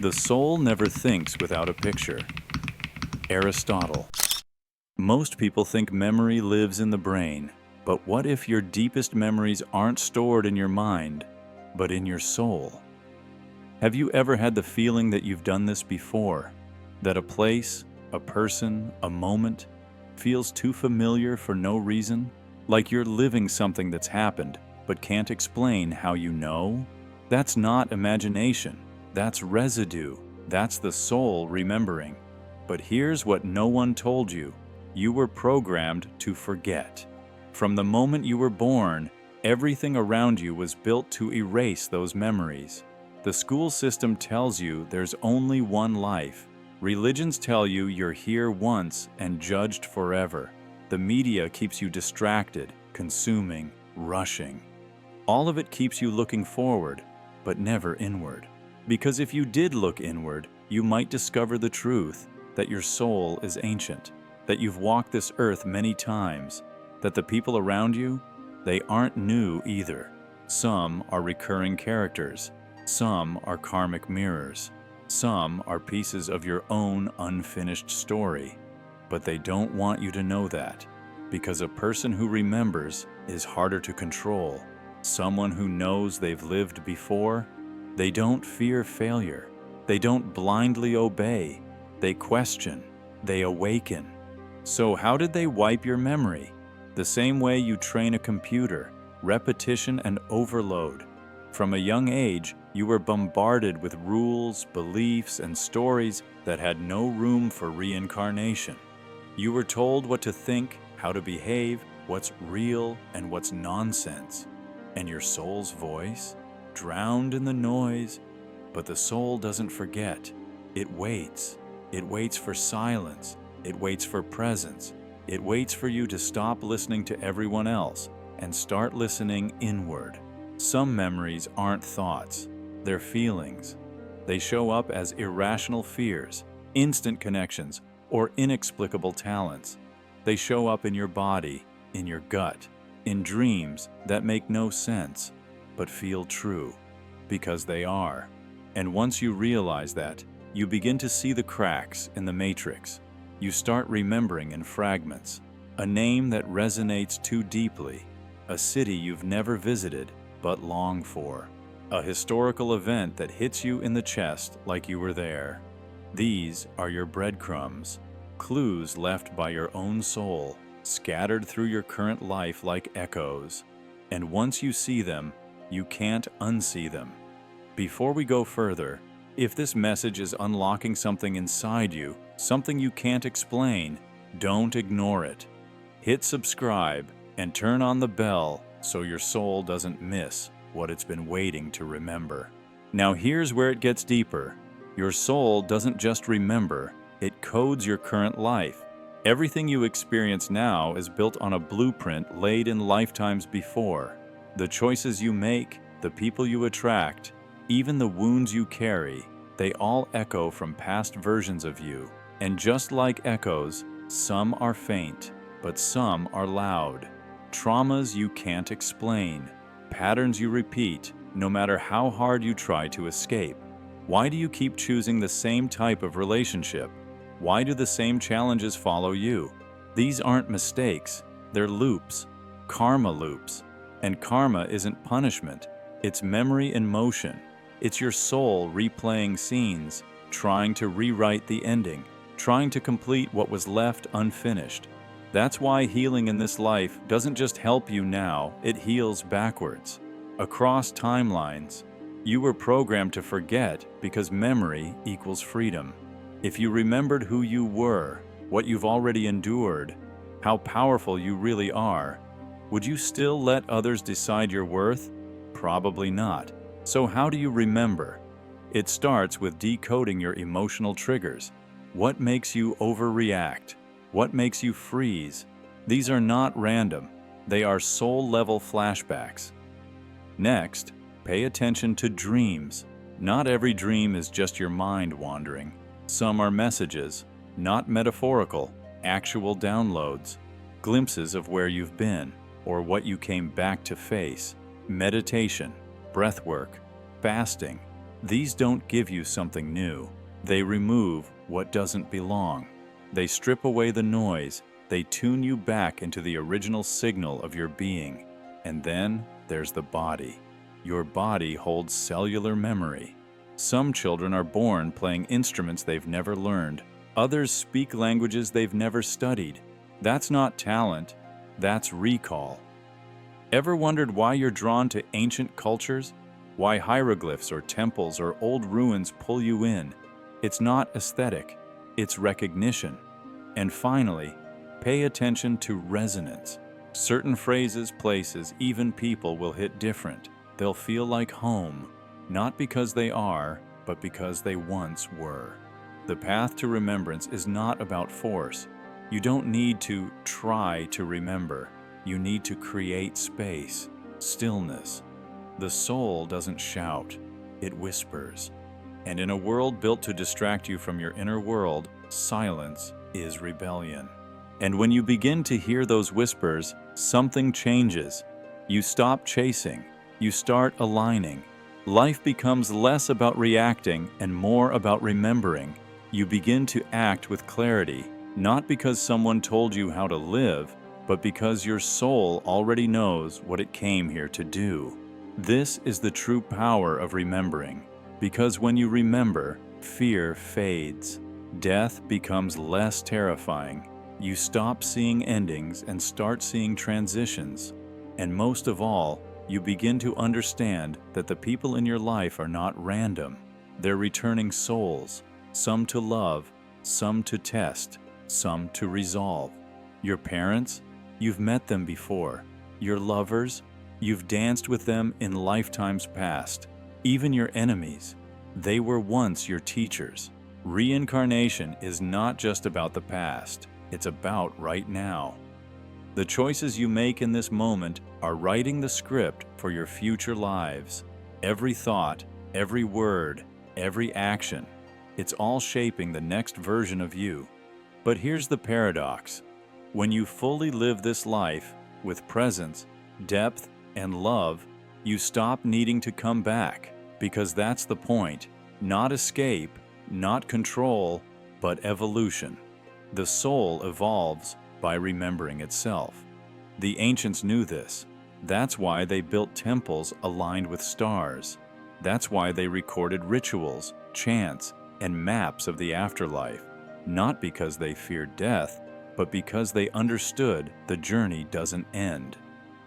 The soul never thinks without a picture. Aristotle. Most people think memory lives in the brain, but what if your deepest memories aren't stored in your mind, but in your soul? Have you ever had the feeling that you've done this before? That a place, a person, a moment feels too familiar for no reason? Like you're living something that's happened, but can't explain how you know? That's not imagination. That's residue. That's the soul remembering. But here's what no one told you. You were programmed to forget. From the moment you were born, everything around you was built to erase those memories. The school system tells you there's only one life. Religions tell you you're here once and judged forever. The media keeps you distracted, consuming, rushing. All of it keeps you looking forward, but never inward. Because if you did look inward, you might discover the truth, that your soul is ancient, that you've walked this earth many times, that the people around you, they aren't new either. Some are recurring characters. Some are karmic mirrors. Some are pieces of your own unfinished story. But they don't want you to know that, because a person who remembers is harder to control. Someone who knows they've lived before, they don't fear failure. They don't blindly obey. They question. They awaken. So how did they wipe your memory? The same way you train a computer, repetition and overload. From a young age, you were bombarded with rules, beliefs, and stories that had no room for reincarnation. You were told what to think, how to behave, what's real and what's nonsense. And your soul's voice, drowned in the noise. But the soul doesn't forget. It waits. It waits for silence. It waits for presence. It waits for you to stop listening to everyone else and start listening inward. Some memories aren't thoughts. They're feelings. They show up as irrational fears, instant connections, or inexplicable talents. They show up in your body, in your gut, in dreams that make no sense, but feel true, because they are. And once you realize that, you begin to see the cracks in the matrix. You start remembering in fragments, a name that resonates too deeply, a city you've never visited but long for, a historical event that hits you in the chest like you were there. These are your breadcrumbs, clues left by your own soul, scattered through your current life like echoes. And once you see them, you can't unsee them. Before we go further, if this message is unlocking something inside you, something you can't explain, don't ignore it. Hit subscribe and turn on the bell so your soul doesn't miss what it's been waiting to remember. Now here's where it gets deeper. Your soul doesn't just remember, it codes your current life. Everything you experience now is built on a blueprint laid in lifetimes before. The choices you make, the people you attract, even the wounds you carry, they all echo from past versions of you. And just like echoes, some are faint, but some are loud. Traumas you can't explain, patterns you repeat, no matter how hard you try to escape. Why do you keep choosing the same type of relationship? Why do the same challenges follow you? These aren't mistakes, they're loops, karma loops. And karma isn't punishment, it's memory in motion. It's your soul replaying scenes, trying to rewrite the ending, trying to complete what was left unfinished. That's why healing in this life doesn't just help you now, it heals backwards. Across timelines, you were programmed to forget because memory equals freedom. If you remembered who you were, what you've already endured, how powerful you really are, would you still let others decide your worth? Probably not. So how do you remember? It starts with decoding your emotional triggers. What makes you overreact? What makes you freeze? These are not random. They are soul-level flashbacks. Next, pay attention to dreams. Not every dream is just your mind wandering. Some are messages, not metaphorical, actual downloads, glimpses of where you've been or what you came back to face. Meditation, breathwork, fasting, These don't give you something new. They remove what doesn't belong. They strip away the noise. They tune you back into the original signal of your being. And then there's the body. Your body holds cellular memory. Some children are born playing instruments they've never learned. Others speak languages they've never studied. That's not talent, that's recall. Ever wondered why you're drawn to ancient cultures? Why hieroglyphs or temples or old ruins pull you in? It's not aesthetic, it's recognition. And finally, pay attention to resonance. Certain phrases, places, even people will hit different. They'll feel like home, not because they are, but because they once were. The path to remembrance is not about force. You don't need to try to remember. You need to create space, stillness. The soul doesn't shout, it whispers. And in a world built to distract you from your inner world, silence is rebellion. And when you begin to hear those whispers, something changes. You stop chasing. You start aligning. Life becomes less about reacting and more about remembering. You begin to act with clarity, not because someone told you how to live, but because your soul already knows what it came here to do. This is the true power of remembering, because when you remember, fear fades. Death becomes less terrifying. You stop seeing endings and start seeing transitions. And most of all, you begin to understand that the people in your life are not random. They're returning souls, some to love, some to test, some to resolve. Your parents? You've met them before. Your lovers? You've danced with them in lifetimes past. Even your enemies? They were once your teachers. Reincarnation is not just about the past. It's about right now. The choices you make in this moment are writing the script for your future lives. Every thought, every word, every action, it's all shaping the next version of you. But here's the paradox. When you fully live this life with presence, depth, and love, you stop needing to come back, because that's the point. Not escape, not control, but evolution. The soul evolves by remembering itself. The ancients knew this. That's why they built temples aligned with stars. That's why they recorded rituals, chants, and maps of the afterlife. Not because they feared death, but because they understood the journey doesn't end.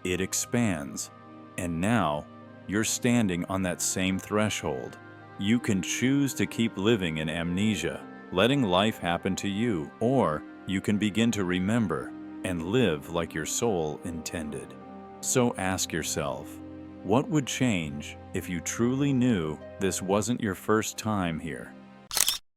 It expands. And now, you're standing on that same threshold. You can choose to keep living in amnesia, letting life happen to you, or you can begin to remember and live like your soul intended. So ask yourself, what would change if you truly knew this wasn't your first time here?